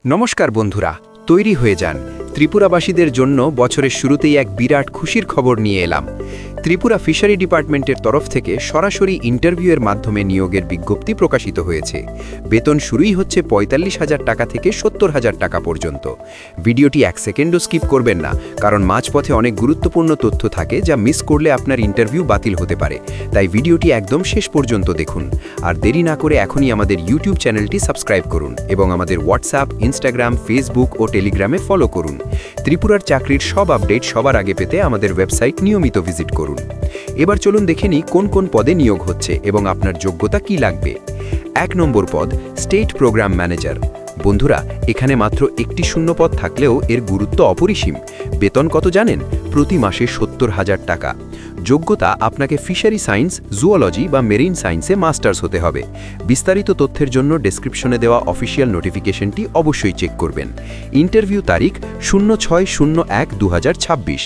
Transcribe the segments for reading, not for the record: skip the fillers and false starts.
নমস্কার বন্ধুরা, তৈরি হয়ে যান। ত্রিপুরাবাসীদের জন্য বছরের শুরুতেই এক বিরাট খুশির খবর নিয়ে এলাম। ত্রিপুরা ফিশারি ডিপার্টমেন্টের তরফ থেকে সরাসরি ইন্টারভিউয়ের মাধ্যমে নিয়োগের বিজ্ঞপ্তি প্রকাশিত হয়েছে। বেতন শুরুই হচ্ছে ৪৫,০০০ টাকা থেকে ৭০,০০০ টাকা পর্যন্ত। ভিডিওটি ১ সেকেন্ডও স্কিপ করবেন না, কারণ মাঝপথে অনেক গুরুত্বপূর্ণ তথ্য থাকে যা মিস করলে আপনার ইন্টারভিউ বাতিল হতে পারে। তাই ভিডিওটি একদম শেষ পর্যন্ত দেখুন। আর দেরি না করে এখনই আমাদের ইউটিউব চ্যানেলটি সাবস্ক্রাইব করুন এবং আমাদের হোয়াটসঅ্যাপ, ইনস্টাগ্রাম, ফেসবুক ও টেলিগ্রামে ফলো করুন। ত্রিপুরার চাকরির সব আপডেট সবার আগে পেতে আমাদের ওয়েবসাইট নিয়মিত ভিজিট করুন। এবার চলুন দেখে নিই কোন কোন পদে নিয়োগ হচ্ছে এবং আপনার যোগ্যতা কি লাগবে। ১ নম্বর পদ, স্টেট প্রোগ্রাম ম্যানেজার। বন্ধুরা, এখানে মাত্র একটি শূন্য পদ থাকলেও এর গুরুত্ব অপরিসীম। বেতন কত জানেন? প্রতি মাসে ৭০,০০০ টাকা। যোগ্যতা, আপনাকে ফিশারি সায়েন্স, জুওলজি বা মেরিন সায়েন্সে মাস্টার্স হতে হবে। বিস্তারিত তথ্যের জন্য ডেসক্রিপশনে দেওয়া অফিসিয়াল নোটিফিকেশনটি অবশ্যই চেক করবেন। ইন্টারভিউ তারিখ 06/01/2026।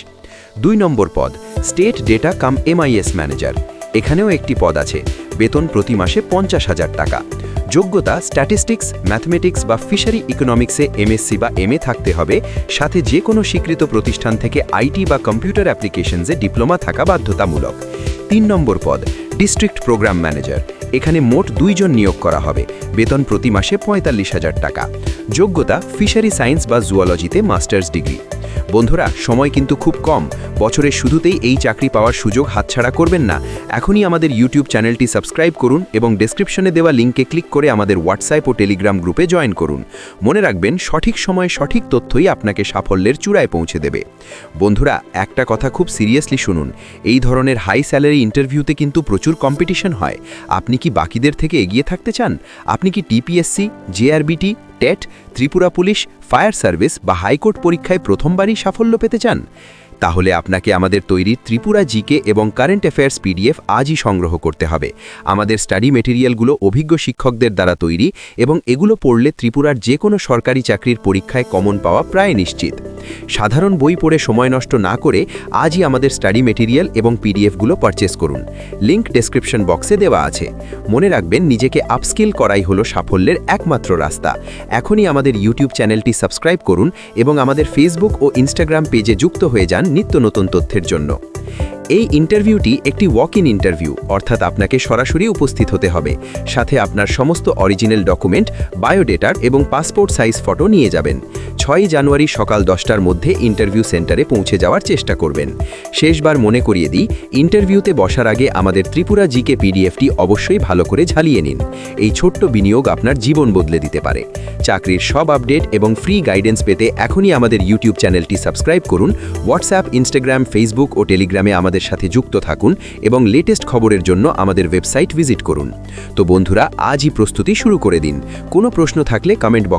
২ নম্বর পদ, স্টেট ডেটা কাম MIS ম্যানেজার। এখানেও একটি পদ আছে। বেতন প্রতি মাসে ৫০,০০০ টাকা। যোগ্যতা, স্ট্যাটিস্টিক্স, ম্যাথমেটিক্স বা ফিশারি ইকোনমিক্সে MSc বা MA থাকতে হবে। সাথে যে কোনো স্বীকৃত প্রতিষ্ঠান থেকে IT বা কম্পিউটার অ্যাপ্লিকেশনসে ডিপ্লোমা থাকা বাধ্যতামূলক। ৩ নম্বর পদ, ডিস্ট্রিক্ট প্রোগ্রাম ম্যানেজার। এখানে মোট ২ জন নিয়োগ করা হবে। বেতন প্রতি মাসে ৪৫,০০০ টাকা। যোগ্যতা, ফিশারি সায়েন্স বা জুওলজিতে মাস্টার্স ডিগ্রি। বন্ধুরা, সময় কিন্তু খুব কম। বছরের শুরুতেই এই চাকরি পাওয়ার সুযোগ হাতছাড়া করবেন না। এখনই আমাদের ইউটিউব চ্যানেলটি সাবস্ক্রাইব করুন এবং ডেসক্রিপশনে দেওয়া লিঙ্কে ক্লিক করে আমাদের হোয়াটসঅ্যাপ ও টেলিগ্রাম গ্রুপে জয়েন করুন। মনে রাখবেন, সঠিক সময়ে সঠিক তথ্যই আপনাকে সাফল্যের চূড়ায় পৌঁছে দেবে। বন্ধুরা, একটা কথা খুব সিরিয়াসলি শুনুন। এই ধরনের হাই স্যালারি ইন্টারভিউতে কিন্তু প্রচুর কম্পিটিশন হয়। আপনি কি বাকিদের থেকে এগিয়ে থাকতে চান? আপনি কি TPSC, JRBT, TET, Tripura police, fire service বা হাইকোর্ট পরীক্ষায় প্রথমবারই সাফল্য পেতে চান? তাহলে আপনাকে আমাদের তৈরি ত্রিপুরা GK এবং কারেন্ট অ্যাফেয়ার্স PDF আজই সংগ্রহ করতে হবে। আমাদের স্টাডি মেটেরিয়ালগুলো অভিজ্ঞ শিক্ষকদের দ্বারা তৈরি এবং এগুলো পড়লে ত্রিপুরার যে কোনো সরকারি চাকরির পরীক্ষায় কমন পাওয়া প্রায় নিশ্চিত। সাধারণ বই পড়ে সময় নষ্ট না করে আজই আমাদের স্টাডি মেটেরিয়াল এবং PDFগুলো পারচেস করুন। লিংক ডেসক্রিপশন বক্সে দেওয়া আছে। মনে রাখবেন, নিজেকে আপস্কিল করাই হলো সাফল্যের একমাত্র রাস্তা। এখনই আমাদের ইউটিউব চ্যানেলটি সাবস্ক্রাইব করুন এবং আমাদের ফেসবুক ও ইনস্টাগ্রাম পেজে যুক্ত হয়ে যান নিত্য নতুন তথ্যের জন্য। এই ইন্টারভিউটি একটি ওয়াক ইন ইন্টারভিউ, অর্থাৎ আপনাকে সরাসরি উপস্থিত হতে হবে। সাথে আপনার সমস্ত অরিজিনাল ডকুমেন্ট, বায়োডেটার এবং পাসপোর্ট সাইজ ফটো নিয়ে যাবেন। ৬ জানুয়ারি সকাল 10টার মধ্যে ইন্টারভিউ সেন্টারে পৌঁছে যাওয়ার চেষ্টা করবেন। শেষবার মনে করিয়ে দিই, ইন্টারভিউতে বসার আগে আমাদের ত্রিপুরা GK PDFটি অবশ্যই ভালো করে ঝালিয়ে নিন। এই ছোট্ট বিনিয়োগ আপনার জীবন বদলে দিতে পারে। চাকরির সব আপডেট এবং ফ্রি গাইডেন্স পেতে এখনই আমাদের ইউটিউব চ্যানেলটি সাবস্ক্রাইব করুন। হোয়াটসঅ্যাপ, ইনস্টাগ্রাম, ফেসবুক ও টেলিগ্রামে আমাদের সাথে যুক্ত থাকুন এবং লেটেস্ট খবরের জন্য আমাদের ওয়েবসাইট ভিজিট করুন। তো বন্ধুরা, আজই প্রস্তুতি শুরু করে দিন। কোনো প্রশ্ন থাকলে কমেন্ট বক্সে